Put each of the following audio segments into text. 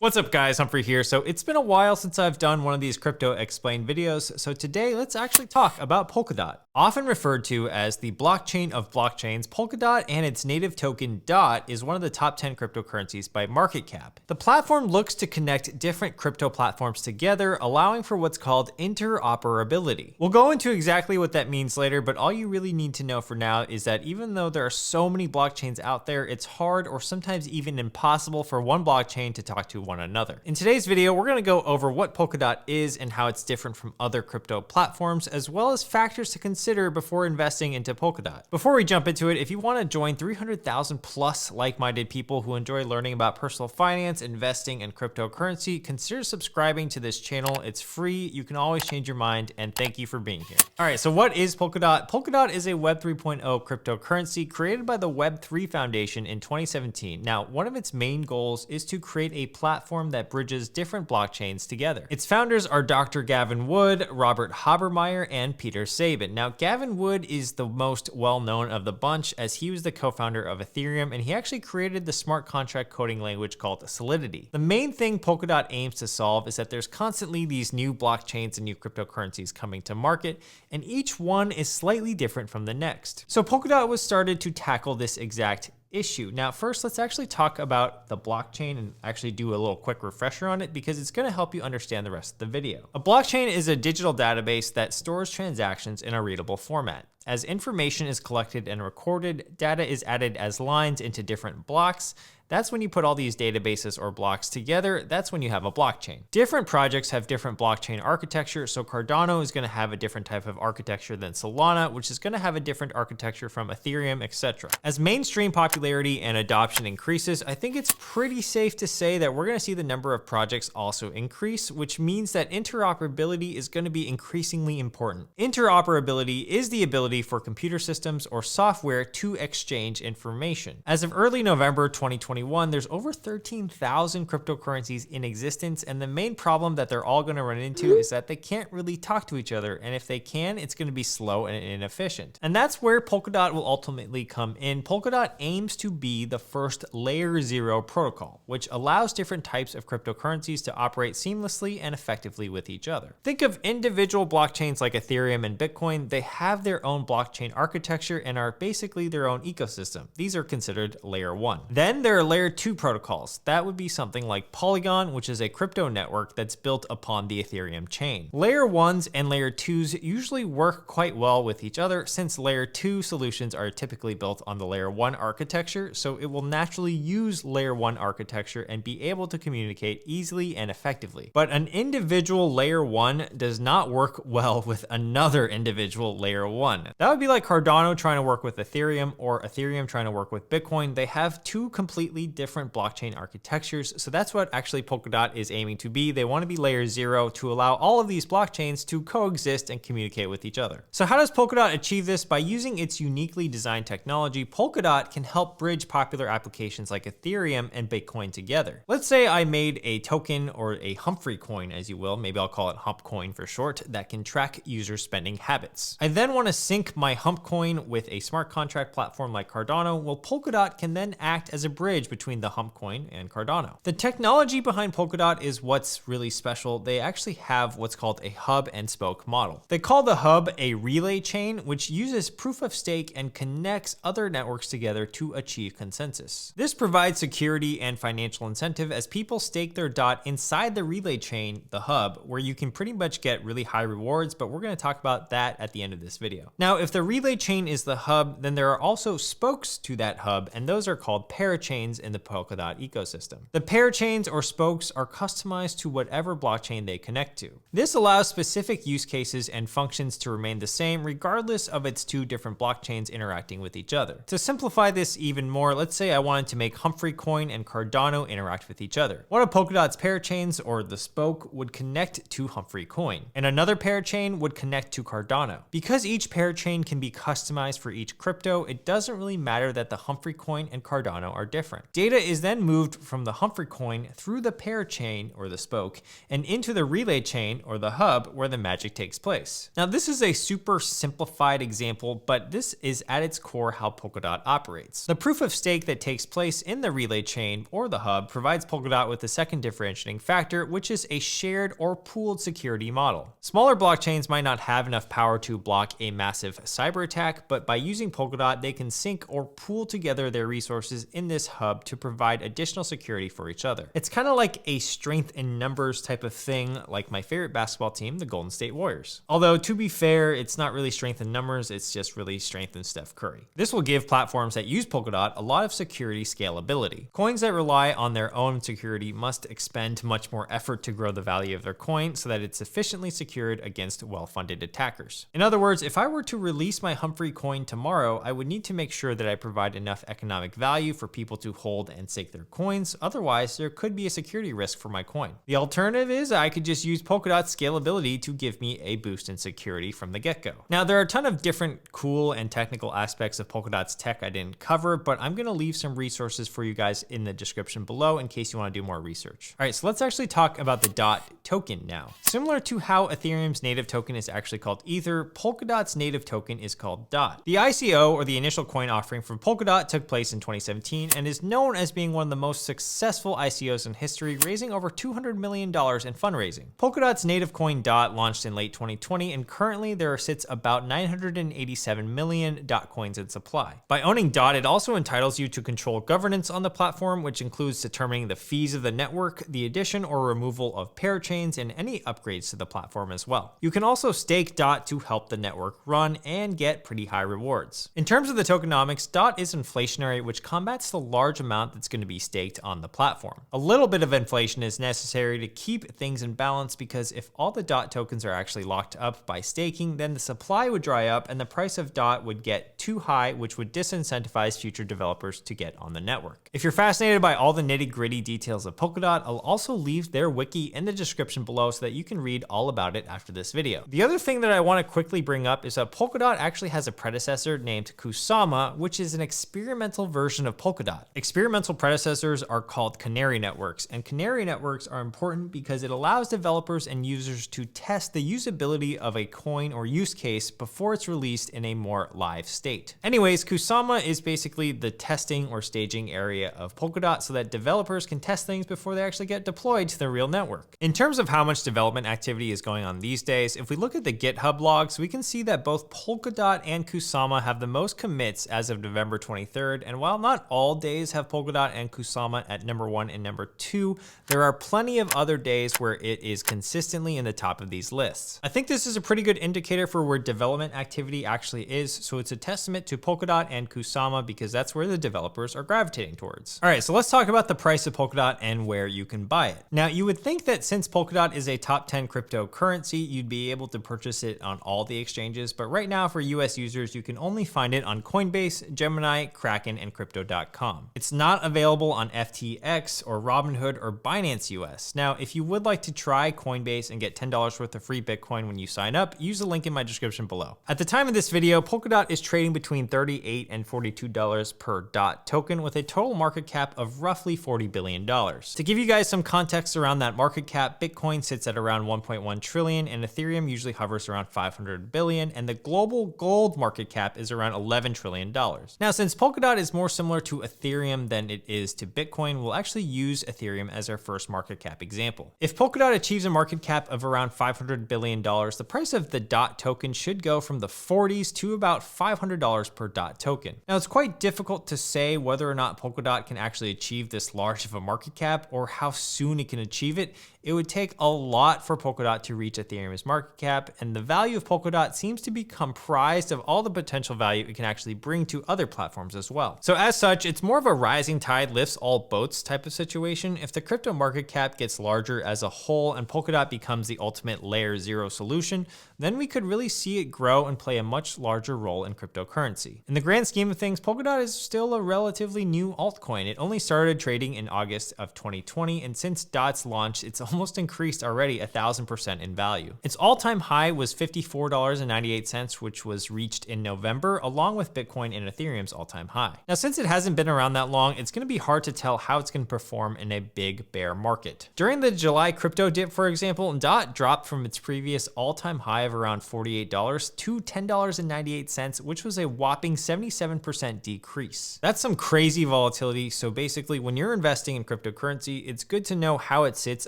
What's up guys, Humphrey here. So it's been a while since I've done one of these crypto explained videos. So today let's actually talk about Polkadot. Often referred to as the blockchain of blockchains, Polkadot and its native token DOT is one of the top 10 cryptocurrencies by market cap. The platform looks to connect different crypto platforms together, allowing for what's called interoperability. We'll go into exactly what that means later, but all you really need to know for now is that even though there are so many blockchains out there, it's hard or sometimes even impossible for one blockchain to talk to one another. In today's video, we're going to go over what Polkadot is and how it's different from other crypto platforms, as well as factors to consider before investing into Polkadot. Before we jump into it, if you want to join 300,000 plus like-minded people who enjoy learning about personal finance, investing, and cryptocurrency, consider subscribing to this channel. It's free. You can always change your mind, and thank you for being here. All right, so what is Polkadot? Polkadot is a Web 3.0 cryptocurrency created by the Web3 Foundation in 2017. Now, one of its main goals is to create a platform that bridges different blockchains together. Its founders are Dr. Gavin Wood, Robert Habermeyer, and Peter Sabin. Now, Gavin Wood is the most well-known of the bunch, as he was the co-founder of Ethereum, and he actually created the smart contract coding language called Solidity. The main thing Polkadot aims to solve is that there's constantly these new blockchains and new cryptocurrencies coming to market, and each one is slightly different from the next. So Polkadot was started to tackle this exact issue. Now, first, let's actually talk about the blockchain and actually do a little quick refresher on it because it's going to help you understand the rest of the video. A blockchain is a digital database that stores transactions in a readable format. As information is collected and recorded, data is added as lines into different blocks. That's when you put all these databases or blocks together. That's when you have a blockchain. Different projects have different blockchain architecture. So Cardano is going to have a different type of architecture than Solana, which is going to have a different architecture from Ethereum, etc. As mainstream popularity and adoption increases, I think it's pretty safe to say that we're going to see the number of projects also increase, which means that interoperability is going to be increasingly important. Interoperability is the ability for computer systems or software to exchange information. As of early November 2021, there's over 13,000 cryptocurrencies in existence, and the main problem that they're all going to run into is that they can't really talk to each other, and if they can, it's going to be slow and inefficient. And that's where Polkadot will ultimately come in. Polkadot aims to be the first layer 0 protocol, which allows different types of cryptocurrencies to operate seamlessly and effectively with each other. Think of individual blockchains like Ethereum and Bitcoin. They have their own blockchain architecture and are basically their own ecosystem. These are considered layer 1. Then there are layer 2 protocols. That would be something like Polygon, which is a crypto network that's built upon the Ethereum chain. Layer 1s and layer 2s usually work quite well with each other, since layer 2 solutions are typically built on the layer 1 architecture, so it will naturally use layer 1 architecture and be able to communicate easily and effectively. But an individual layer 1 does not work well with another individual layer 1. That would be like Cardano trying to work with Ethereum or Ethereum trying to work with Bitcoin. They have two completely different blockchain architectures. So that's what actually Polkadot is aiming to be. They want to be layer 0 to allow all of these blockchains to coexist and communicate with each other. So how does Polkadot achieve this? By using its uniquely designed technology, Polkadot can help bridge popular applications like Ethereum and Bitcoin together. Let's say I made a token, or a Humphrey coin as you will, maybe I'll call it Hump Coin for short, that can track user spending habits. I then want to sync my Hump Coin with a smart contract platform like Cardano. Well, Polkadot can then act as a bridge between the Hump Coin and Cardano. The technology behind Polkadot is what's really special. They actually have what's called a hub and spoke model. They call the hub a relay chain, which uses proof of stake and connects other networks together to achieve consensus. This provides security and financial incentive as people stake their DOT inside the relay chain, the hub, where you can pretty much get really high rewards, but we're going to talk about that at the end of this video. Now, if the relay chain is the hub, then there are also spokes to that hub, and those are called parachains in the Polkadot ecosystem. The parachains or spokes are customized to whatever blockchain they connect to. This allows specific use cases and functions to remain the same regardless of its two different blockchains interacting with each other. To simplify this even more, let's say I wanted to make Humphrey Coin and Cardano interact with each other. One of Polkadot's parachains, or the spoke, would connect to Humphrey Coin, and another parachain would connect to Cardano. Because each parachain can be customized for each crypto, it doesn't really matter that the Humphrey Coin and Cardano are different. different. Data is then moved from the Humphrey coin through the pair chain, or the spoke, and into the relay chain, or the hub, where the magic takes place. Now, this is a super simplified example, but this is at its core how Polkadot operates. The proof of stake that takes place in the relay chain, or the hub, provides Polkadot with the second differentiating factor, which is a shared or pooled security model. Smaller blockchains might not have enough power to block a massive cyber attack, but by using Polkadot, they can sync or pool together their resources in this hub to provide additional security for each other. It's kind of like a strength in numbers type of thing, like my favorite basketball team, the Golden State Warriors. Although, to be fair, it's not really strength in numbers, it's just really strength in Steph Curry. This will give platforms that use Polkadot a lot of security scalability. Coins that rely on their own security must expend much more effort to grow the value of their coin so that it's efficiently secured against well-funded attackers. In other words, if I were to release my Humphrey coin tomorrow, I would need to make sure that I provide enough economic value for people to hold and stake their coins. Otherwise, there could be a security risk for my coin. The alternative is I could just use Polkadot's scalability to give me a boost in security from the get-go. Now, there are a ton of different cool and technical aspects of Polkadot's tech I didn't cover, but I'm gonna leave some resources for you guys in the description below in case you wanna do more research. All right, so let's actually talk about the DOT token now. Similar to how Ethereum's native token is actually called Ether, Polkadot's native token is called DOT. The ICO, or the initial coin offering from Polkadot, took place in 2017 and is known as being one of the most successful ICOs in history, raising over $200 million in fundraising. Polkadot's native coin DOT launched in late 2020, and currently there sits about 987 million DOT coins in supply. By owning DOT, it also entitles you to control governance on the platform, which includes determining the fees of the network, the addition or removal of pair chains, and any upgrades to the platform as well. You can also stake DOT to help the network run and get pretty high rewards. In terms of the tokenomics, DOT is inflationary, which combats the large amount that's going to be staked on the platform. A little bit of inflation is necessary to keep things in balance, because if all the DOT tokens are actually locked up by staking, then the supply would dry up and the price of DOT would get too high, which would disincentivize future developers to get on the network. If you're fascinated by all the nitty-gritty details of Polkadot, I'll also leave their wiki in the description below so that you can read all about it after this video. The other thing that I want to quickly bring up is that Polkadot actually has a predecessor named Kusama, which is an experimental version of Polkadot. Experimental predecessors are called canary networks, and canary networks are important because it allows developers and users to test the usability of a coin or use case before it's released in a more live state. Anyways, Kusama is basically the testing or staging area of Polkadot so that developers can test things before they actually get deployed to the real network. In terms of how much development activity is going on these days, if we look at the GitHub logs, we can see that both Polkadot and Kusama have the most commits as of November 23rd, and while not all days have Polkadot and Kusama at number 1 and number 2, there are plenty of other days where it is consistently in the top of these lists. I think this is a pretty good indicator for where development activity actually is, so it's a testament to Polkadot and Kusama because that's where the developers are gravitating towards. All right, so let's talk about the price of Polkadot and where you can buy it. Now, you would think that since Polkadot is a top 10 cryptocurrency, you'd be able to purchase it on all the exchanges, but right now for US users, you can only find it on Coinbase, Gemini, Kraken, and Crypto.com. It's not available on FTX or Robinhood or Binance US. Now, if you would like to try Coinbase and get $10 worth of free Bitcoin when you sign up, use the link in my description below. At the time of this video, Polkadot is trading between $38 and $42 per DOT token with a total market cap of roughly $40 billion. To give you guys some context around that market cap, Bitcoin sits at around 1.1 trillion and Ethereum usually hovers around 500 billion, and the global gold market cap is around $11 trillion. Now, since Polkadot is more similar to Ethereum than it is to Bitcoin, we'll actually use Ethereum as our first market cap example. If Polkadot achieves a market cap of around $500 billion, the price of the DOT token should go from the 40s to about $500 per DOT token. Now, it's quite difficult to say whether or not Polkadot can actually achieve this large of a market cap or how soon it can achieve it. It would take a lot for Polkadot to reach Ethereum's market cap, and the value of Polkadot seems to be comprised of all the potential value it can actually bring to other platforms as well. So as such, it's more of a rising tide lifts all boats type of situation. If the crypto market cap gets larger as a whole and Polkadot becomes the ultimate layer 0 solution, then we could really see it grow and play a much larger role in cryptocurrency. In the grand scheme of things, Polkadot is still a relatively new altcoin. It only started trading in August of 2020, and since DOT's launch, it's almost increased already 1,000% in value. Its all-time high was $54.98, which was reached in November, along with Bitcoin and Ethereum's all-time high. Now, since it hasn't been around that long, it's going to be hard to tell how it's going to perform in a big bear market. During the July crypto dip, for example, DOT dropped from its previous all-time high of around $48 to $10.98, which was a whopping 77% decrease. That's some crazy volatility. So basically, when you're investing in cryptocurrency, it's good to know how it sits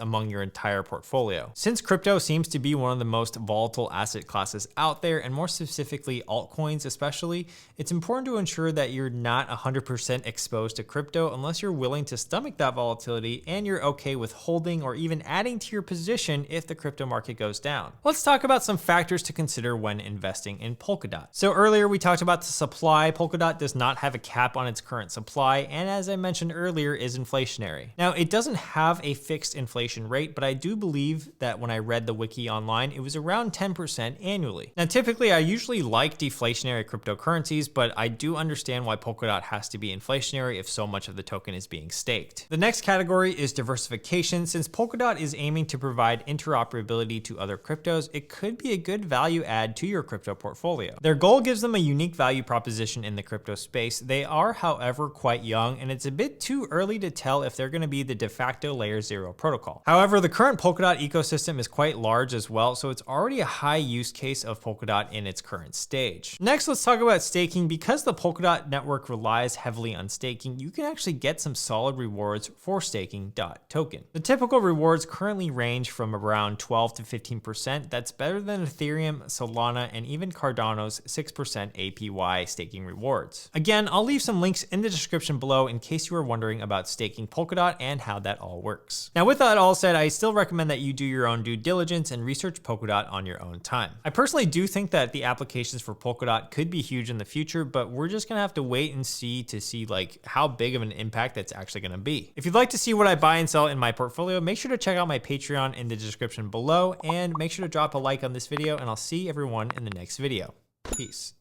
among your entire portfolio. Since crypto seems to be one of the most volatile asset classes out there, and more specifically altcoins especially, it's important to ensure that you're not 100% exposed to crypto unless you're willing to stomach that volatility and you're okay with holding or even adding to your position if the crypto market goes down. Let's talk about some factors to consider when investing in Polkadot. So earlier we talked about the supply. Polkadot does not have a cap on its current supply, and as I mentioned earlier, is inflationary. Now, it doesn't have a fixed inflation rate, but I do believe that when I read the wiki online, it was around 10% annually. Now, typically I usually like deflationary cryptocurrencies, but I do understand why Polkadot has to be inflationary if so much of the token is being staked. The next category is diversification. Since Polkadot is aiming to provide interoperability to other cryptos, it could be a good value add to your crypto portfolio. Their goal gives them a unique value proposition in the crypto space. They are, however, quite young, and it's a bit too early to tell if they're going to be the de facto layer 0 protocol. However, the current Polkadot ecosystem is quite large as well, so it's already a high use case of Polkadot in its current stage. Next, let's talk about staking. Because the Polkadot network relies heavily on staking, you can actually get some solid rewards for staking DOT token. The typical rewards currently range from around 12 to 15%. That's better than Ethereum, Solana, and even Cardano's 6% APY staking rewards. Again, I'll leave some links in the description below in case you are wondering about staking Polkadot and how that all works. Now, with that all said, I still recommend that you do your own due diligence and research Polkadot on your own time. I personally do think that the applications for Polkadot could be huge in the future, but we're just gonna have to wait and see like how big of an impact that's actually gonna be. If you'd like to see what I buy and sell in my portfolio, make sure to check out my Patreon in the description below, and make sure to drop a like on this video, and I'll see everyone in the next video. Peace.